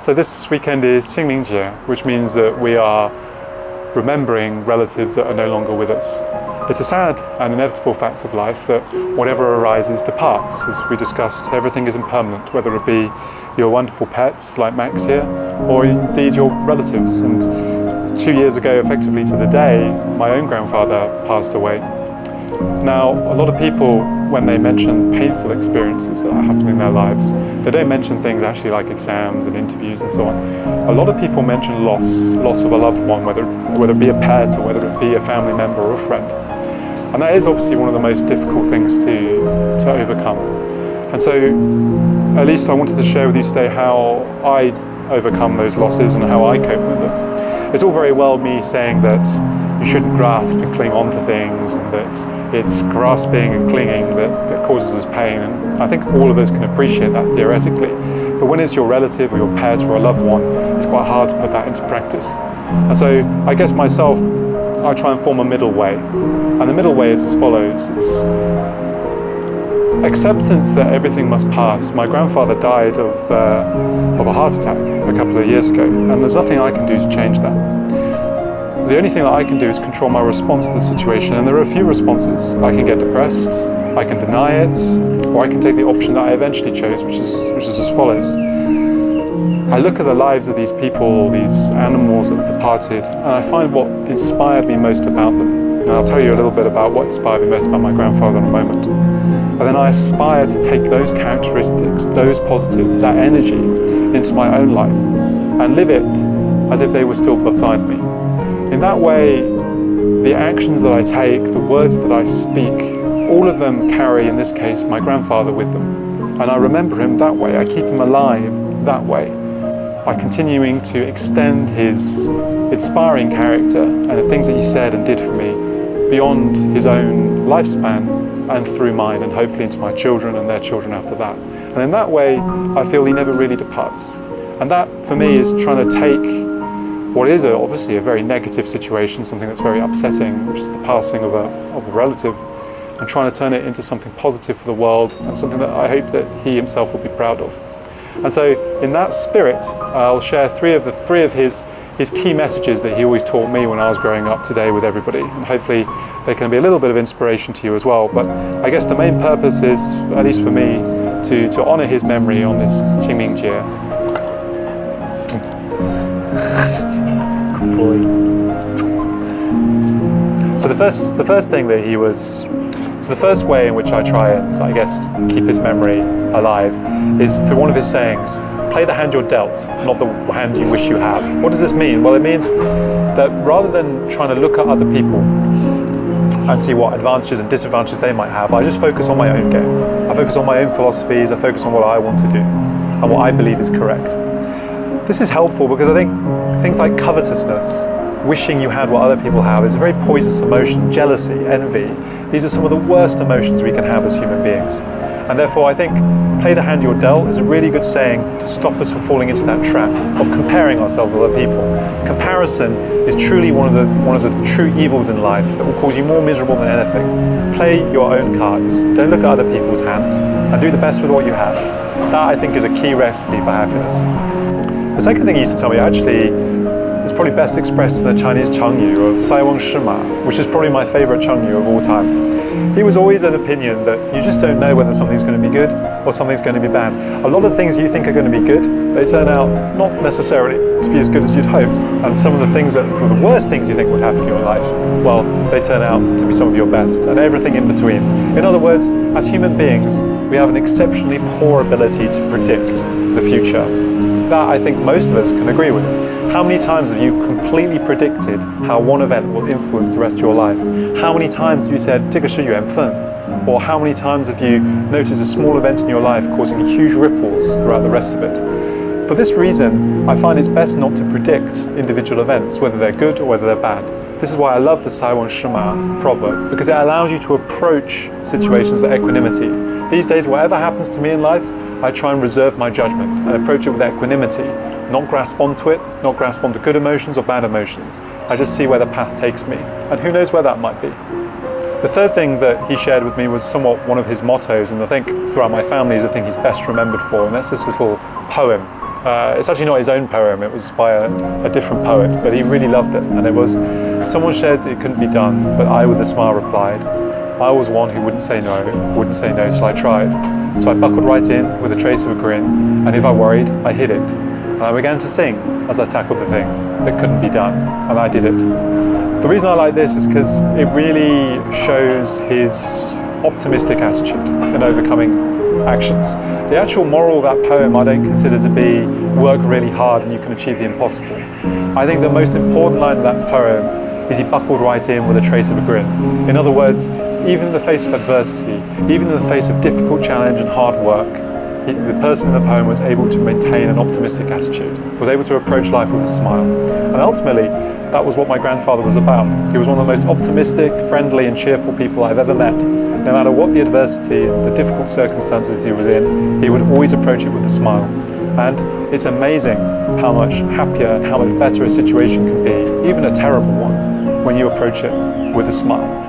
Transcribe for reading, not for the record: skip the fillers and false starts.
So this weekend is Qingmingjie, which means that we are remembering relatives that are no longer with us. It's a sad and inevitable fact of life that whatever arises departs. As we discussed, everything is impermanent, whether it be your wonderful pets like Max here, or indeed your relatives. And 2 years ago, effectively to the day, my own grandfather passed away. Now, a lot of people, when they mention painful experiences that are happening in their lives, they don't mention things actually like exams and interviews and so on. A lot of people mention loss of a loved one, whether it be a pet or whether it be a family member or a friend. And that is obviously one of the most difficult things to overcome. And so, at least I wanted to share with you today how I overcome those losses and how I cope with them. It's all very well me saying that you shouldn't grasp and cling on to things, and that it's grasping and clinging that causes us pain. And I think all of us can appreciate that theoretically. But when it's your relative or your pet or a loved one, it's quite hard to put that into practice. And so I guess myself, I try and form a middle way. And the middle way is as follows. It's acceptance that everything must pass. My grandfather died of a heart attack a couple of years ago, and there's nothing I can do to change that. The only thing that I can do is control my response to the situation, and there are a few responses. I can get depressed, I can deny it, or I can take the option that I eventually chose, which is as follows. I look at the lives of these people, these animals that have departed, and I find what inspired me most about them. And I'll tell you a little bit about what inspired me most about my grandfather in a moment. And then I aspire to take those characteristics, those positives, that energy into my own life and live it as if they were still beside me. In that way, the actions that I take, the words that I speak, all of them carry, in this case, my grandfather with them. And I remember him that way. I keep him alive that way, by continuing to extend his inspiring character and the things that he said and did for me beyond his own lifespan and through mine, and hopefully into my children and their children after that. And in that way, I feel he never really departs. And that, for me, is trying to take what is obviously a very negative situation, something that's very upsetting, which is the passing of a relative, and trying to turn it into something positive for the world and something that I hope that he himself will be proud of. And so in that spirit, I'll share three of his key messages that he always taught me when I was growing up today with everybody, and hopefully they can be a little bit of inspiration to you as well. But I guess the main purpose is, at least for me, to honour his memory on this Qingmingjie. Good boy. So the first thing that he was, so the first way in which I try and, I guess, keep his memory alive is through one of his sayings: play the hand you're dealt, not the hand you wish you had. What does this mean? Well, it means that rather than trying to look at other people and see what advantages and disadvantages they might have, I just focus on my own game. I focus on my own philosophies, I focus on what I want to do and what I believe is correct. This is helpful because I think things like covetousness, wishing you had what other people have, is a very poisonous emotion. Jealousy, envy, these are some of the worst emotions we can have as human beings. And therefore I think play the hand you're dealt is a really good saying to stop us from falling into that trap of comparing ourselves with other people. Comparison is truly one of the true evils in life that will cause you more miserable than anything. Play your own cards. Don't look at other people's hands, and do the best with what you have. That, I think, is a key recipe for happiness. The second thing he used to tell me actually is probably best expressed in the Chinese Chengyu, or Saiwang Shima, which is probably my favorite Chengyu of all time. He was always of opinion that you just don't know whether something's going to be good or something's going to be bad. A lot of things you think are going to be good, they turn out not necessarily to be as good as you'd hoped. And some of the things that, for the worst things you think would happen in your life, well, they turn out to be some of your best, and everything in between. In other words, as human beings, we have an exceptionally poor ability to predict the future. That, I think, most of us can agree with. How many times have you completely predicted how one event will influence the rest of your life? How many times have you said, 这个是缘分? Or how many times have you noticed a small event in your life causing huge ripples throughout the rest of it? For this reason, I find it's best not to predict individual events, whether they're good or whether they're bad. This is why I love the Saiwang Shima proverb, because it allows you to approach situations with equanimity. These days, whatever happens to me in life, I try and reserve my judgment and approach it with equanimity. Not grasp onto it, not grasp onto good emotions or bad emotions. I just see where the path takes me, and who knows where that might be. The third thing that he shared with me was somewhat one of his mottos, and I think throughout my family is the thing he's best remembered for, and that's this little poem It's actually not his own poem, it was by a different poet, but he really loved it. And it was, someone said it couldn't be done, but I with a smile replied, I was one who wouldn't say no till I tried. So I buckled right in with a trace of a grin, and if I worried, I hid it. And I began to sing as I tackled the thing that couldn't be done, and I did it. The reason I like this is because it really shows his optimistic attitude in overcoming actions. The actual moral of that poem I don't consider to be work really hard and you can achieve the impossible. I think the most important line of that poem is he buckled right in with a trace of a grin. In other words, even in the face of adversity, even in the face of difficult challenge and hard work, the person in the poem was able to maintain an optimistic attitude, was able to approach life with a smile. And ultimately, that was what my grandfather was about. He was one of the most optimistic, friendly and cheerful people I've ever met. No matter what the adversity and the difficult circumstances he was in, he would always approach it with a smile. And it's amazing how much happier and how much better a situation can be, even a terrible one, when you approach it with a smile.